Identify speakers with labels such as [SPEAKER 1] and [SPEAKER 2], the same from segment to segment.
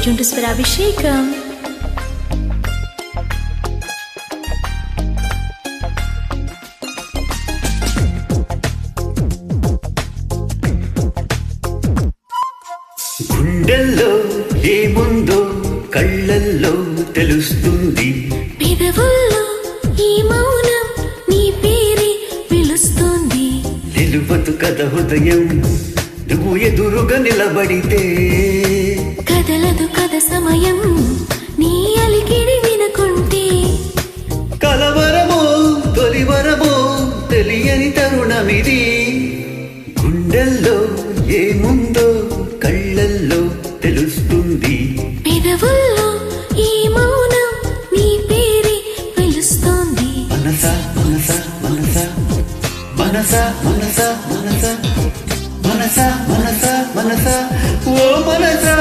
[SPEAKER 1] tuned to Swarabhishekam.
[SPEAKER 2] గుండెల్లో ఏముందో కళ్ళల్లో తెలుస్తుంది,
[SPEAKER 1] పెదవుల్లో ఈ మౌనం నీ పేరే పిలుస్తుంది.
[SPEAKER 2] నిలువదు కథ హృదయం నువ్వు ఎదురుగా నిలబడితే,
[SPEAKER 1] కదలదు కథ సమయం నీ అలికిడి వినుకుంటే.
[SPEAKER 2] కలవరమో తొలివరమో తెలియని తరుణమిది, గుండెల్లో ఏముందో కళ్ళల్లో తెలుస్తుంది,
[SPEAKER 1] పెదవుల్లో ఈ మౌనం నీ పేరే పిలుస్తోంది.
[SPEAKER 2] మనసా మనసా మనసా మనసా మనసా మనసా మనసా మనసా మనసా ఓ మనసా.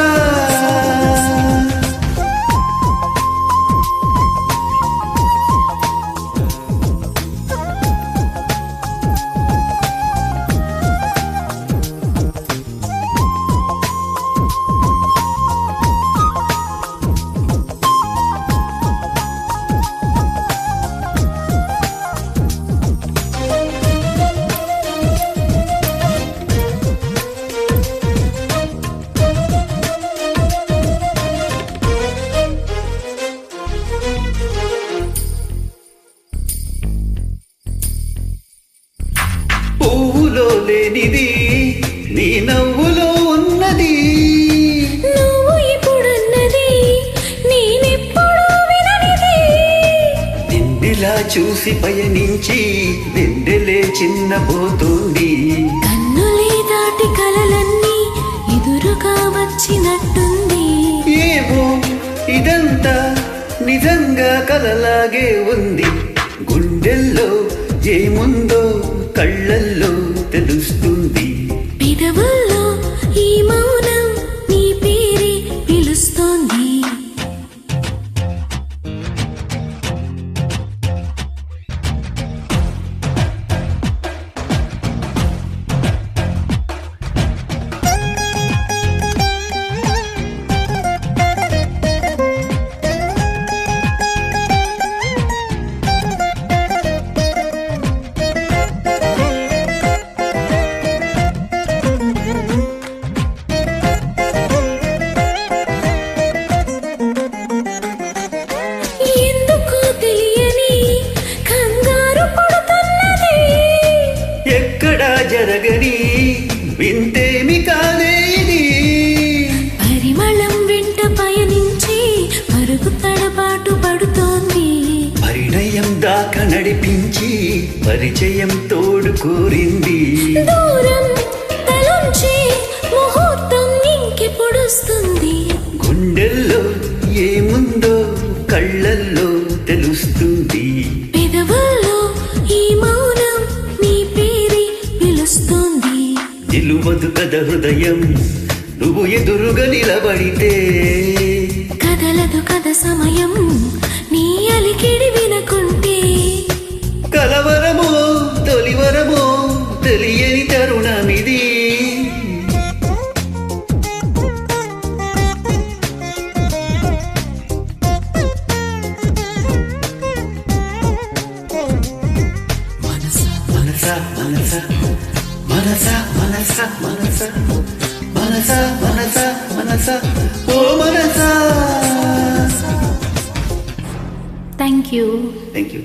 [SPEAKER 2] పువ్వులో లేనిది నీ నవ్వులో ఉన్నది,
[SPEAKER 1] నువ్వు ఇప్పుడున్నది నేనెప్పుడు విననిది.
[SPEAKER 2] నిన్నిలా చూసి పయనించి వెండెలే చిన్నబోతుంది,
[SPEAKER 1] కన్నులే దాటి కలలన్నీ ఎదురుగా వచ్చినట్టుంది.
[SPEAKER 2] ఏమో ఇదంతా నిజంగా కలలాగే ఉంది, గుండెల్లో ఏముందో కళ్ళల్లో తెలుస్తుంది,
[SPEAKER 1] పెదవుల్లో ఈ మౌనం నీ పేరే పిలుస్తోంది. ఎందుకో తెలియని కంగారు పడుతున్నది,
[SPEAKER 2] ఎక్కడా జరగని వింతేమి కాదే ఇది,
[SPEAKER 1] పరిమళం వెంట పయనించి పరుగు తడబాటు పడుతోంది.
[SPEAKER 2] పరిణయం దాకా నడిపించి పరిచయం తోడు కోరింది,
[SPEAKER 1] దూరం తలంచి ముహూర్తం ఇంకెప్పుడొస్తుంది.
[SPEAKER 2] గుండెల్లో ఏముందో కళ్ళల్లో తెలుస్తుంది,
[SPEAKER 1] పెదవుల్లో ఈ మౌనం నీ పేరే పిలుస్తోంది.
[SPEAKER 2] నిలువదు కథ హృదయం నువ్వు ఎదురుగా నిలబడితే,
[SPEAKER 1] కదలదు కథ సమయం నీ అలికిడి వినుకుంటే.
[SPEAKER 2] కలవరమో తొలివరమో తెలియని తరుణమిది, మనసా మనసా మనసా మనసా మనసా మనసా మనసా మనసా మనసా ఓ మనసా.
[SPEAKER 1] Thank you.
[SPEAKER 2] Thank you.